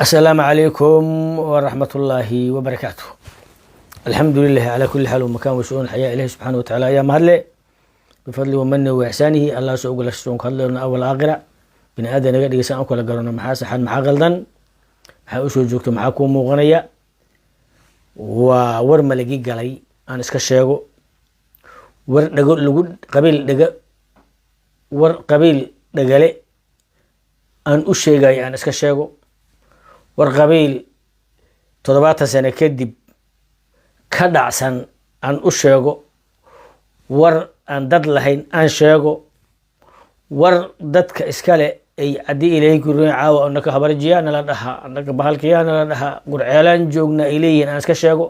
السلام عليكم ورحمة الله وبركاته. الحمد لله على كل حال ومكان وشؤون الحياة إليه سبحانه وتعالى يا مهله بفضل ومنه وإحسانه الله سوق لشتون كلنا أول آخرة بني آدم نقدر يسأل كل قرنا محاس حال محاقلدن حاوشوا جوكتم معاكم مغنية وورم لقي قلي أنا إسكشيغو ور لقول قبيل دق ور قبيل دقلي أن أشيغاي أنا إسكشيغو war qabiil 7 sano kadib ka dhacsan aan u sheego war aan dad lahayn aan sheego war dadka iskale ay adii ilaahay ku raacaw annaka habarjiyana la dhaha annaka bahalkiyana la dhaha gurceelan joogna ilayeen aan iska sheego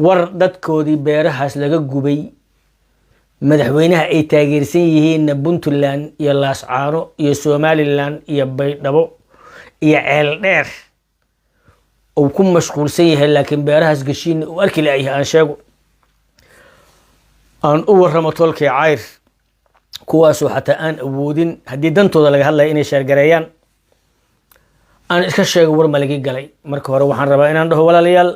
war dadkoodii beerahaas laga gubay madaxweynaha ay taageersan yihiin Puntland iyo Laascaano iyo Somaliland iyo Baydhabo iyo ceel dheer oo ku mashquulsan yahay laakiin beerahaas gashiin oo arki laayay aan sheego aan u warramo tolkay cayr kuwaas oo xataa aan awoodin hadii dantooda laga hadlayo inay sheergareeyaan aan iska sheego war maligi galay marka hore waxaan rabaa inaan dhaho walaalayaal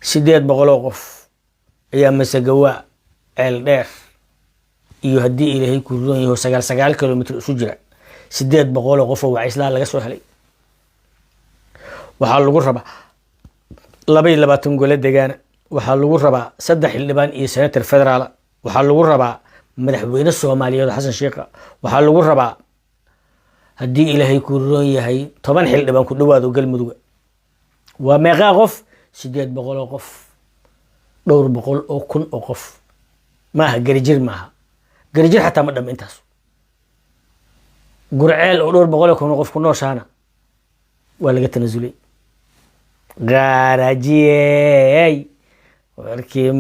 800 qof ayaa masagawa ceel dheer iyo hadii ilaahay ku roon yahay 9 kilomitir isu jira 800 qof oo wacisla laga soo helay waxa lagu rabaa 22 gole deegaan waxa lagu rabaa 3 xildhibaan iyo senator federaal waxa lagu rabaa madaxweyne Soomaaliyeed Xasan Sheekh waxa lagu rabaa hadii ilaahay ku roon yahay 10 xildhibaan ku dhawaado galmudug waa meeqa qof 800 qof dhowr boqol oo kun oo qof maaha garijir xataa ma dham intaas gurceel oo dhowr boqol oo kun oo qof ku nooshaana waa laga tanasulay gaarajiyay warkii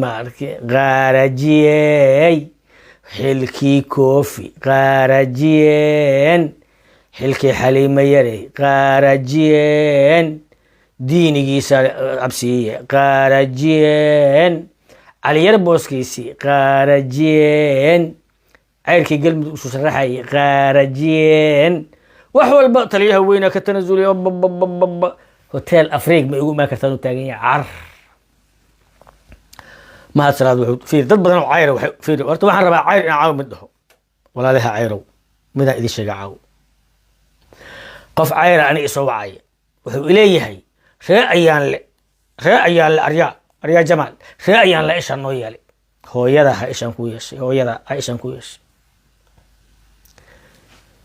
gaarajiyay xilkii koofi gaarajiyeen xilkii xaliima yare gaarajiyeen diinigiisa absiye gaarajiyeen caliyar booskiisi gaarajiyeen عيركي قلب وسوس الرحي خارجين وحول بطل يا وينك كتنزل يا هوتيل افريق ما يقول ما كتنو تاغي عر ما صراد في ضد بدن عير في ورت waxaan rabaa cayr in caaw mid dhaho walaalaha cayrow mida idin sheega caaw qof cayr ani isoo wacay wuxuu ileeyahay ree ayaan le arya jamaal ree ayaan la isha noo yeelay hooyada ha ishan ku yeeshay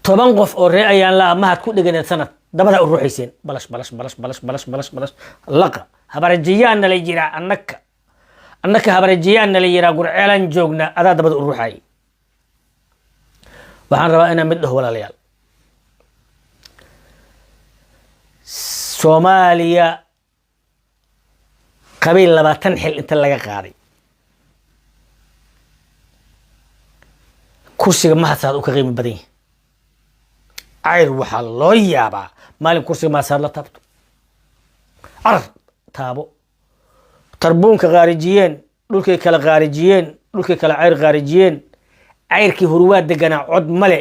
10 qof oo ree ayaan la mahad ku dhiganay sanad dabada u ruuxayseen balash laqa habarjiyaan la jira annaka habarjiyaan la jira gurceelan joogna adaa dabada u ruuxay waxaan rabaa inaan mid dhaho walaalayaal Soomaaliya qabiil 20 xil inta laga qaaday kursiga mahadsaad u ka qiimo badan yahay cayr waxaa loo yaabaa maalin kursiga mahadsaad la taabto carar taabo tarbuunka qaarijiyeen dhulkay kala qaarijiyeen dhulkay kala cayr qaarijiyeen cayrkii hurwaad deganaa cod male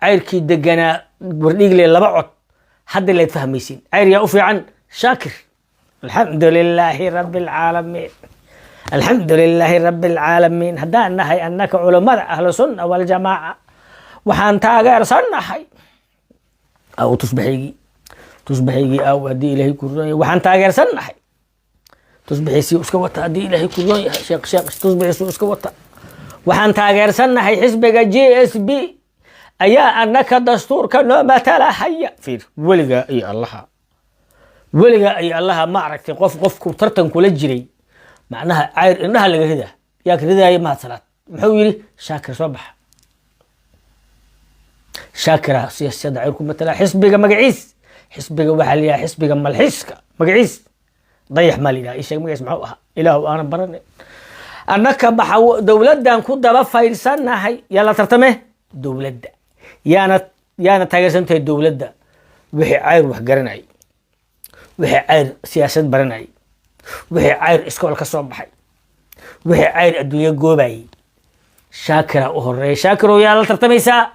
cayrkii deganaa wardhigle 2 cod hadda la fahmaysin cayr yaa u fiican shaakir alxamdulillaahi rabbil caalamiin الحمد لله رب العالمين هدانا هي أنك علماء أهل السنة والجماعة وحان تاغير سنة هي أو تصبحي أو هدي إلهي كروني وحان تاغير سنة هي تصبحي سي اسكوتا هدي إلهي كروني شيخ تصبحي سي اسكوتا وحان تاغير سنة هي حزبك جي اس بي أيا أنك دستور كنو مثلا هيا فير ولغا أي الله معركة قف كترتن كل جري معناها عير إنها اللي كده ياك كده هي ما صلات محولي شاكر صباح شاكرة سياسة عيركم مثلا حسبك مقعيس حسبك وحليا حسبك مالحسك مقعيس ضيح مالي لا إيش ما يسمعوها إله أنا برني أنك بحو دولة دان كود بفاير سنة هاي يلا ترتمه دولة دا يانا تاجسنت الدولة دا وحي عير وحقرناي وحي عير سياسة برناي وحي عير اسكول كسو بحي وحي عير الدنيا جوباي شاكرة وهري شاكرة يا الله ترتميسا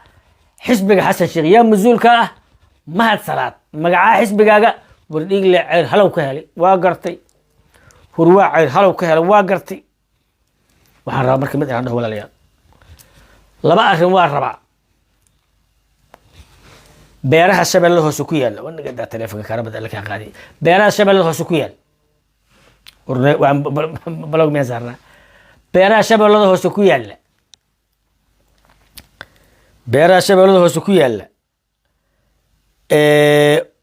حسبك حسن شيخ يا مزولك mahad salaad magacaa xisbigaaga wardhiigle ceyr halow ka helay waa gartay hurwaa ceyr halow ka helay waa gartay waxaan rabaa marka mid inaan dhaho walaalayaal laba arrin waa rabaa beeraha shabeellada hoose ku yaalla wanaga daa taleefanka kaarabada alla kaa qaadiy beeraha shabeellada hoose ku yaal waan balog miyaan saarnaa beeraha shabeellada hoose ku yaalla beeraha shabeellada hoose ku yaalla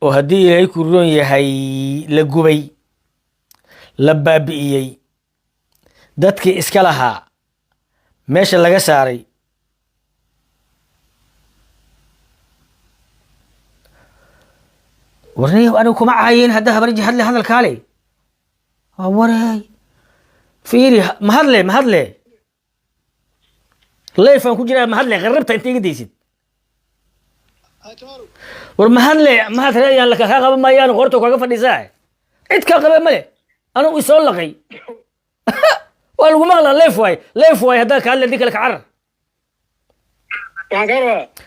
oo haddii ilaahay ku roon yahay la gubay la baabi'iyey dadkii iska lahaa meesha laga saaray warniyow anigu kuma cahayin hadda habarji hadle hadalkaale wareey fiiri ma hadle leefaan ku jiraa ma hadle qarrabta inta iga daysid war ma hadle reeyaan laka kaa qaba maayaan qorto kaga fadhiisaa cid kaa qabe male anigu isoo laqay waa lagu maqlaa leef waay haddaa ka hadle dii kale ka carar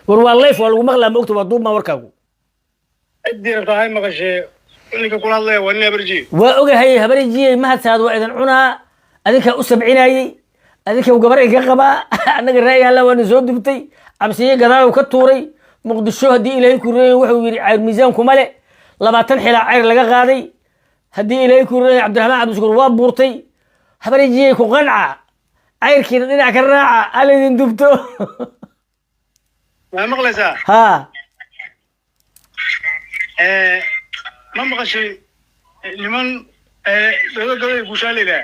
war waa leef waa lagu maqlaa ma ogta waa duubmaa warkaagu ادي رقاهي مقشي ninka kula hadlaya waa nin habarji waa ogahay habarjiyey mahadsaad waa idin cunaa adinkaa u sabcinayey adinka gabar iga qabaa annaga raayaan la waana soo dubtay cabsiye gadaal ka tuuray muqdisho haddii ilaahay ku reeyay wuxuu yiri cayr miisaan kuma le 20 xilaa cayr laga qaaday haddii ilaahay ku reeyay cabdiraxmaan cabdishukur waa buurtay habarjiyey ku qanca cayrkiina dhinac ka raaca ala idin dubto waa maqlaysaa ha ma maqashay niman godogoday guushaalida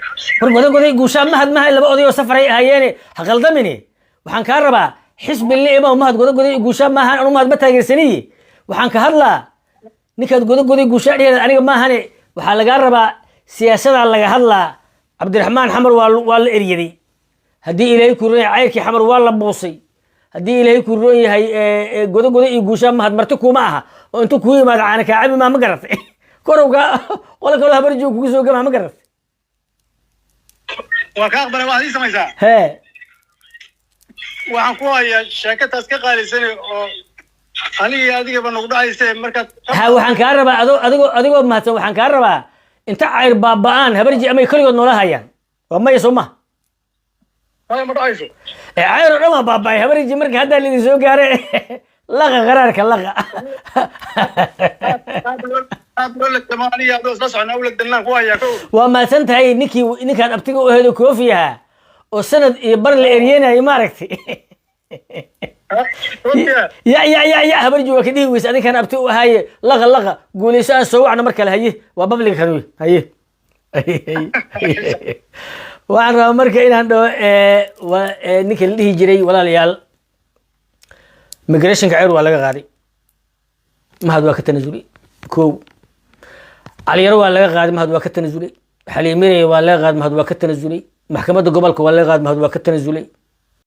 war godogoday guushaa mahad laba odayo safaray ahayeene ha qaldamine waxaan kaa rabaa xisbi liima mahad godogoday guushaa maahan anu mahad ma taageersaniye waxaan ka hadlaa ninkaad godogoday guushaa dhiheeda aniga maahane waxaa lagaa rabaa siyaasadaa laga hadlaa cabdiraxmaan xamar waa la eryaday haddii ilaahay ku roon yahay cayrkii xamar waa la buusay haddii ilaahay ku roon yahay godogoday iyo guushaa mahad marti kuma aha oo intuu kuu yimaado caana kaa cabi maa ma garatay korowka qola kaloo habarjiga kugu soo gamaa ma garatay waa ka aqbalay waxaad ii samaysaa hee waxaan ku hayaa sheekataas ka qaalisane oo anigii adigaba nagu dhacayse markaad ha waxaan kaa rabaa adigoo mahadsan waxaan kaa rabaa inta cayr baaba'aan habarji amay keligood noola hayaan waa maya soo maha ma dhacayso cayr oo dhan waa baaba'ay habarji marka haddaa lidin soo gaare laqa qaraarka laqa waa mahadsan tahay ninkaan abtiga u hedo koofi ahaa oo sanad iyo bar la eryenayo maaragtay ya habarji waa ka dhihi weysa adinkaan abti u ahaaye laqa guulayso aan soo wacno mar kale haye waa babliga kan haye waxaan rabaa marka inaan dhaho ninka la dhihi jiray walaalayaal migrationka ceyr waa laga qaaday mahad waa ka tanasulay kow caliyaro waa laga qaaday mahad waa ka tanasulay xaliiminaya waa laga qaaday mahad waa ka tanasulay maxkamadda gobolka waa laga qaaday mahad waa ka tanasulay